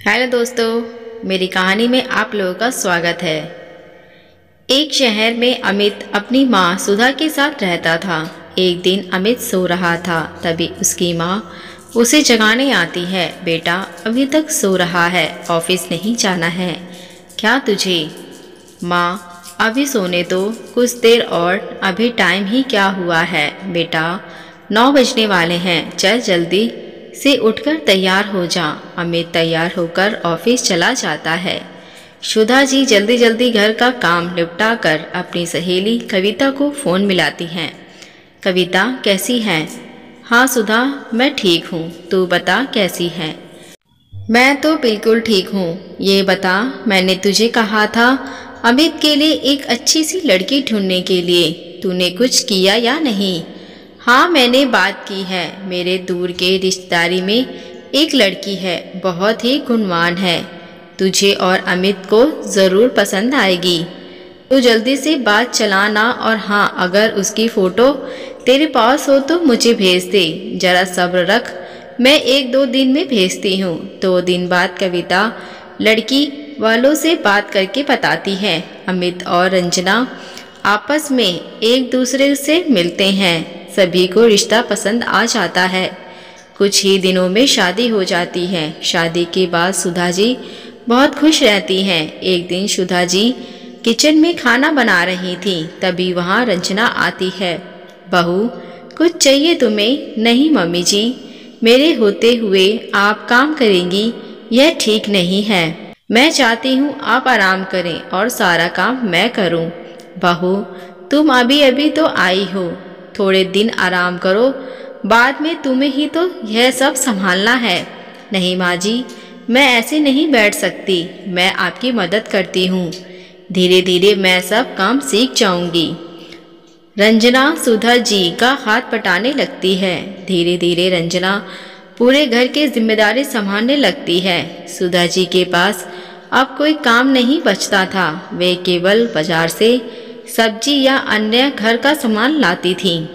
Hello दोस्तों, मेरी कहानी में आप लोगों का स्वागत है। एक शहर में अमित अपनी माँ सुधा के साथ रहता था। एक दिन अमित सो रहा था, तभी उसकी माँ उसे जगाने आती है। बेटा, अभी तक सो रहा है, ऑफिस नहीं जाना है क्या तुझे? माँ, अभी सोने दो कुछ देर और, अभी टाइम ही क्या हुआ है बेटा, 9 बजने वाले हैं, चल जल्दी से उठकर तैयार हो जा। अमित तैयार होकर ऑफिस चला जाता है। सुधा जी जल्दी जल्दी घर का काम निपटा कर अपनी सहेली कविता को फ़ोन मिलाती हैं। कविता, कैसी है? हाँ सुधा, मैं ठीक हूँ, तू बता कैसी है? मैं तो बिल्कुल ठीक हूँ। ये बता, मैंने तुझे कहा था अमित के लिए एक अच्छी सी लड़की ढूंढने के लिए, तूने कुछ किया या नहीं? हाँ, मैंने बात की है। मेरे दूर के रिश्तेदारी में एक लड़की है, बहुत ही गुणवान है, तुझे और अमित को ज़रूर पसंद आएगी। तो जल्दी से बात चलाना, और हाँ, अगर उसकी फ़ोटो तेरे पास हो तो मुझे भेज दे। ज़रा सब्र रख, मैं 1-2 दिन में भेजती हूँ। 2 दिन बाद कविता लड़की वालों से बात करके बताती है। अमित और रंजना आपस में एक दूसरे से मिलते हैं। सभी को रिश्ता पसंद आ जाता है। कुछ ही दिनों में शादी हो जाती है। शादी के बाद सुधा जी बहुत खुश रहती हैं। एक दिन सुधा जी किचन में खाना बना रही थी, तभी वहाँ रंजना आती है। बहू, कुछ चाहिए तुम्हें? नहीं मम्मी जी, मेरे होते हुए आप काम करेंगी, यह ठीक नहीं है। मैं चाहती हूँ आप आराम करें और सारा काम मैं करूँ। बहू, तुम अभी अभी तो आई हो, थोड़े दिन आराम करो, बाद में तुम्हें ही तो यह सब संभालना है। नहीं माँ जी, मैं ऐसे नहीं बैठ सकती, मैं आपकी मदद करती हूँ, धीरे धीरे मैं सब काम सीख जाऊंगी। रंजना सुधा जी का हाथ पटाने लगती है। धीरे धीरे रंजना पूरे घर की जिम्मेदारी संभालने लगती है। सुधा जी के पास अब कोई काम नहीं बचता था। वे केवल बाजार से सब्जी या अन्य घर का सामान लाती थीं।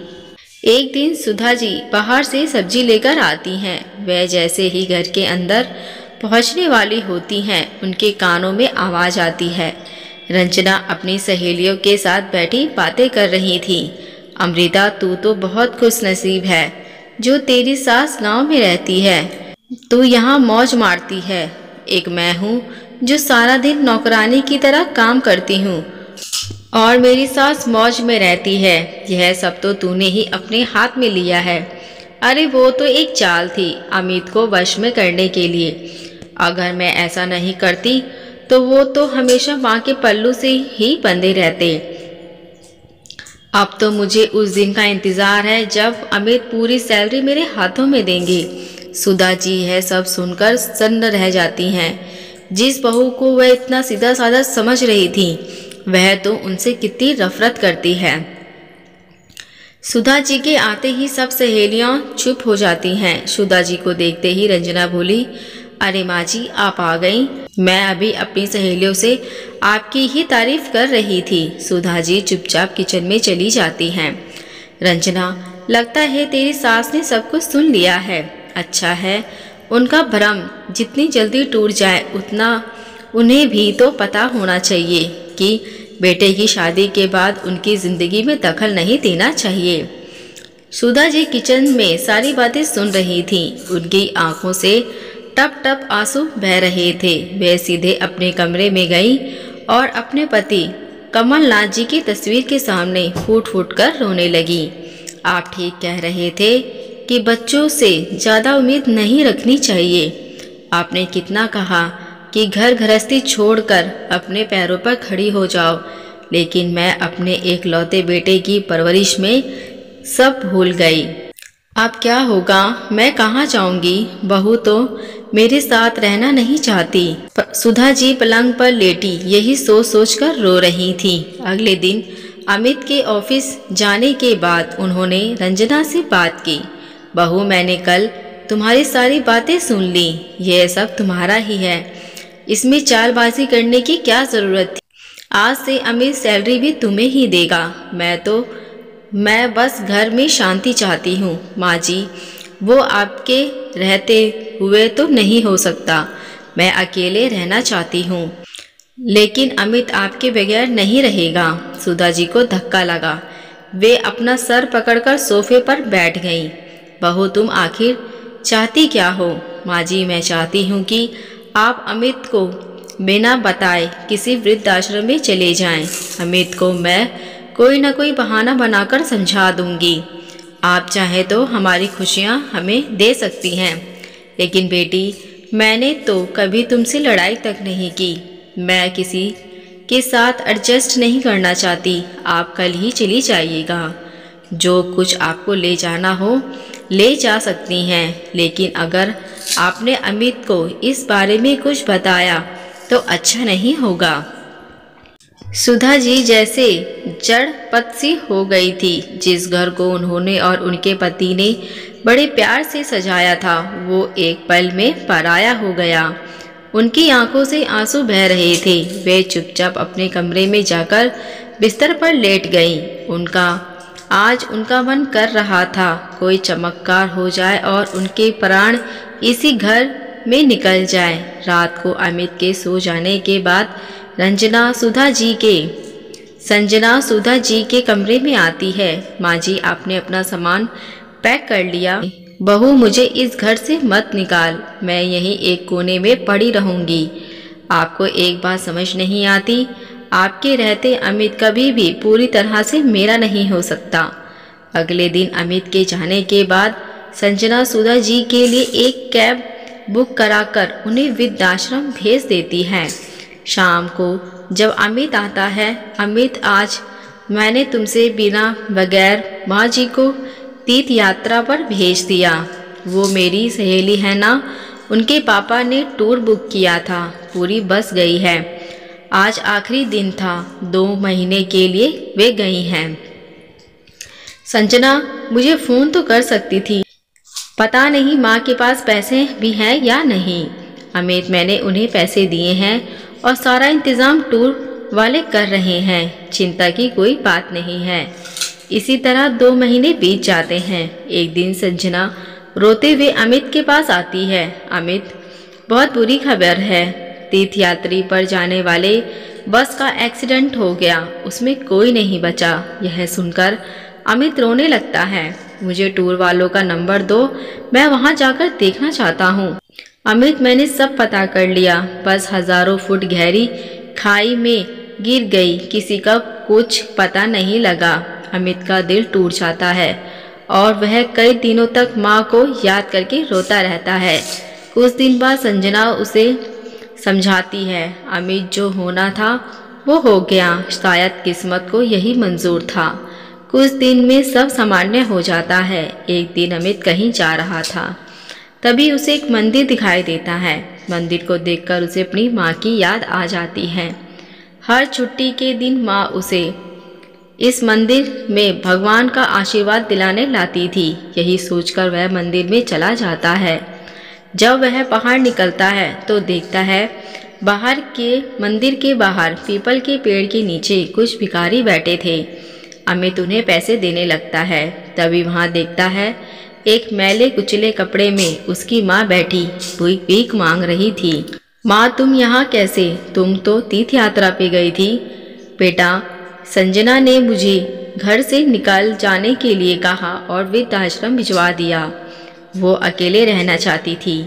एक दिन सुधा जी बाहर से सब्जी लेकर आती हैं। वह जैसे ही घर के अंदर पहुंचने वाली होती हैं, उनके कानों में आवाज़ आती है। रंजना अपनी सहेलियों के साथ बैठी बातें कर रही थी। अमृता, तू तो बहुत खुशनसीब है जो तेरी सास गांव में रहती है, तू यहाँ मौज मारती है। एक मैं हूँ जो सारा दिन नौकरानी की तरह काम करती हूँ और मेरी सास मौज में रहती है। यह सब तो तूने ही अपने हाथ में लिया है। अरे वो तो एक चाल थी अमित को वश में करने के लिए। अगर मैं ऐसा नहीं करती तो वो तो हमेशा माँ के पल्लू से ही बंधे रहते। अब तो मुझे उस दिन का इंतज़ार है जब अमित पूरी सैलरी मेरे हाथों में देंगे। सुधा जी यह सब सुनकर सन्न रह जाती हैं। जिस बहू को वह इतना सीधा साधा समझ रही थी, वह तो उनसे कितनी नफरत करती है। सुधा जी के आते ही सब सहेलियां चुप हो जाती हैं। सुधा जी को देखते ही रंजना बोली, अरे माँ जी, आप आ गई। मैं अभी अपनी सहेलियों से आपकी ही तारीफ कर रही थी। सुधा जी चुपचाप किचन में चली जाती हैं। रंजना, लगता है तेरी सास ने सब कुछ सुन लिया है। अच्छा है, उनका भ्रम जितनी जल्दी टूट जाए उतना उन्हें भी तो पता होना चाहिए कि बेटे की शादी के बाद उनकी ज़िंदगी में दखल नहीं देना चाहिए। सुधा जी किचन में सारी बातें सुन रही थीं। उनकी आंखों से टप टप आंसू बह रहे थे। वे सीधे अपने कमरे में गई और अपने पति कमलनाथ जी की तस्वीर के सामने फूट फूट कर रोने लगी। आप ठीक कह रहे थे कि बच्चों से ज़्यादा उम्मीद नहीं रखनी चाहिए। आपने कितना कहा कि घर गृहस्थी छोड़कर अपने पैरों पर खड़ी हो जाओ, लेकिन मैं अपने एकलौते बेटे की परवरिश में सब भूल गई। अब क्या होगा? मैं कहाँ जाऊंगी? बहू तो मेरे साथ रहना नहीं चाहती। सुधा जी पलंग पर लेटी यही सोच सोच कर रो रही थी। अगले दिन अमित के ऑफिस जाने के बाद उन्होंने रंजना से बात की। बहू, मैंने कल तुम्हारी सारी बातें सुन ली। यह सब तुम्हारा ही है, इसमें चालबाजी करने की क्या ज़रूरत थी? आज से अमित सैलरी भी तुम्हें ही देगा। मैं बस घर में शांति चाहती हूँ। माँ जी, वो आपके रहते हुए तो नहीं हो सकता। मैं अकेले रहना चाहती हूँ। लेकिन अमित आपके बगैर नहीं रहेगा। सुधा जी को धक्का लगा। वे अपना सर पकड़कर सोफे पर बैठ गईं। बहू, तुम आखिर चाहती क्या हो? माँ जी, मैं चाहती हूँ कि आप अमित को बिना बताए किसी वृद्धाश्रम में चले जाएं। अमित को मैं कोई न कोई बहाना बनाकर समझा दूंगी। आप चाहे तो हमारी खुशियाँ हमें दे सकती हैं। लेकिन बेटी, मैंने तो कभी तुमसे लड़ाई तक नहीं की। मैं किसी के साथ एडजस्ट नहीं करना चाहती। आप कल ही चली जाइएगा। जो कुछ आपको ले जाना हो ले जा सकती हैं, लेकिन अगर आपने अमित को इस बारे में कुछ बताया तो अच्छा नहीं होगा। सुधा जी जैसे जड़ पत सी हो गई थी। जिस घर को उन्होंने और उनके पति ने बड़े प्यार से सजाया था, वो एक पल में पराया हो गया। उनकी आंखों से आंसू बह रहे थे। वे चुपचाप अपने कमरे में जाकर बिस्तर पर लेट गईं। आज उनका मन कर रहा था कोई चमत्कार हो जाए और उनके प्राण इसी घर में निकल जाए। रात को अमित के सो जाने के बाद संजना सुधा जी के कमरे में आती है। माँ जी, आपने अपना सामान पैक कर लिया? बहू, मुझे इस घर से मत निकाल। मैं यहीं एक कोने में पड़ी रहूंगी। आपको एक बात समझ नहीं आती? आपके रहते अमित कभी भी पूरी तरह से मेरा नहीं हो सकता। अगले दिन अमित के जाने के बाद संजना सुधा जी के लिए एक कैब बुक कराकर उन्हें वृद्धाश्रम भेज देती है। शाम को जब अमित आता है, अमित, आज मैंने तुमसे बिना बगैर माँ जी को तीर्थ यात्रा पर भेज दिया। वो मेरी सहेली है ना, उनके पापा ने टूर बुक किया था, पूरी बस गई है। आज आखिरी दिन था, 2 महीने के लिए वे गई हैं। संजना मुझे फ़ोन तो कर सकती थी। पता नहीं माँ के पास पैसे भी हैं या नहीं। अमित, मैंने उन्हें पैसे दिए हैं और सारा इंतज़ाम टूर वाले कर रहे हैं। चिंता की कोई बात नहीं है। इसी तरह 2 महीने बीत जाते हैं। एक दिन संजना रोते हुए अमित के पास आती है। अमित, बहुत बुरी खबर है। तीर्थयात्री पर जाने वाले बस का एक्सीडेंट हो गया, उसमें कोई नहीं बचा। यह सुनकर अमित रोने लगता है। मुझे टूर वालों का नंबर दो, मैं वहां जाकर देखना चाहता हूँ। अमित, मैंने सब पता कर लिया। बस हजारों फुट गहरी खाई में गिर गई, किसी का कुछ पता नहीं लगा। अमित का दिल टूट जाता है और वह कई दिनों तक माँ को याद करके रोता रहता है। कुछ दिन बाद संजना उसे समझाती है, अमित जो होना था वो हो गया, शायद किस्मत को यही मंजूर था। कुछ दिन में सब सामान्य हो जाता है। एक दिन अमित कहीं जा रहा था, तभी उसे एक मंदिर दिखाई देता है। मंदिर को देखकर उसे अपनी माँ की याद आ जाती है। हर छुट्टी के दिन माँ उसे इस मंदिर में भगवान का आशीर्वाद दिलाने लाती थी। यही सोचकर वह मंदिर में चला जाता है। जब वह बाहर निकलता है तो देखता है मंदिर के बाहर पीपल के पेड़ के नीचे कुछ भिखारी बैठे थे। अमित उन्हें पैसे देने लगता है। तभी वहाँ देखता है एक मैले कुचले कपड़े में उसकी माँ बैठी भीख मांग रही थी। माँ, तुम यहाँ कैसे? तुम तो तीर्थ यात्रा पे गई थी। बेटा, संजना ने मुझे घर से निकाल जाने के लिए कहा और वृद्धाश्रम भिजवा दिया। वो अकेले रहना चाहती थी।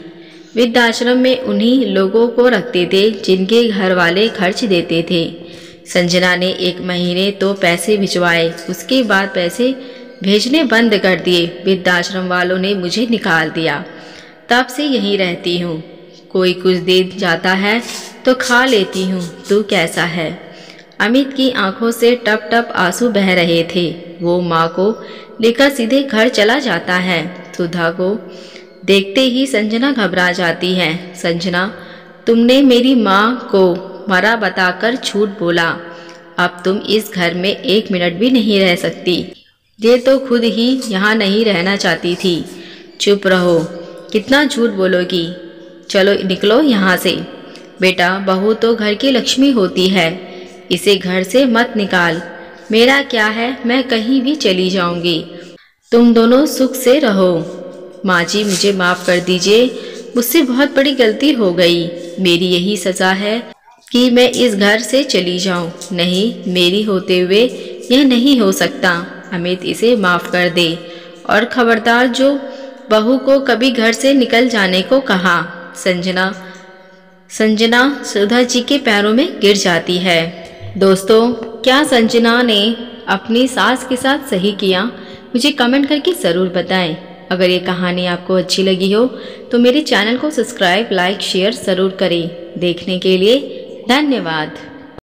वृद्धाश्रम में उन्हीं लोगों को रखते थे जिनके घर वाले खर्च देते थे। संजना ने 1 महीने तो पैसे भिजवाए, उसके बाद पैसे भेजने बंद कर दिए। वृद्धाश्रम वालों ने मुझे निकाल दिया। तब से यहीं रहती हूँ। कोई कुछ दे जाता है तो खा लेती हूँ। तू कैसा है? अमित की आंखों से टप टप आंसू बह रहे थे। वो माँ को लेकर सीधे घर चला जाता है। सुधा को देखते ही संजना घबरा जाती है। संजना, तुमने मेरी माँ को मरा बताकर झूठ बोला। अब तुम इस घर में 1 मिनट भी नहीं रह सकती। ये तो खुद ही यहाँ नहीं रहना चाहती थी। चुप रहो, कितना झूठ बोलोगी? चलो निकलो यहाँ से। बेटा, बहू तो घर की लक्ष्मी होती है, इसे घर से मत निकाल। मेरा क्या है, मैं कहीं भी चली जाऊंगी। तुम दोनों सुख से रहो। माँ जी, मुझे माफ़ कर दीजिए, मुझसे बहुत बड़ी गलती हो गई। मेरी यही सज़ा है कि मैं इस घर से चली जाऊं। नहीं, मेरी होते हुए यह नहीं हो सकता। अमित इसे माफ़ कर दे और खबरदार जो बहू को कभी घर से निकल जाने को कहा। संजना सुधा जी के पैरों में गिर जाती है। दोस्तों, क्या संजना ने अपनी सास के साथ सही किया? मुझे कमेंट करके ज़रूर बताएं। अगर ये कहानी आपको अच्छी लगी हो तो मेरे चैनल को सब्सक्राइब, लाइक, शेयर ज़रूर करें। देखने के लिए धन्यवाद।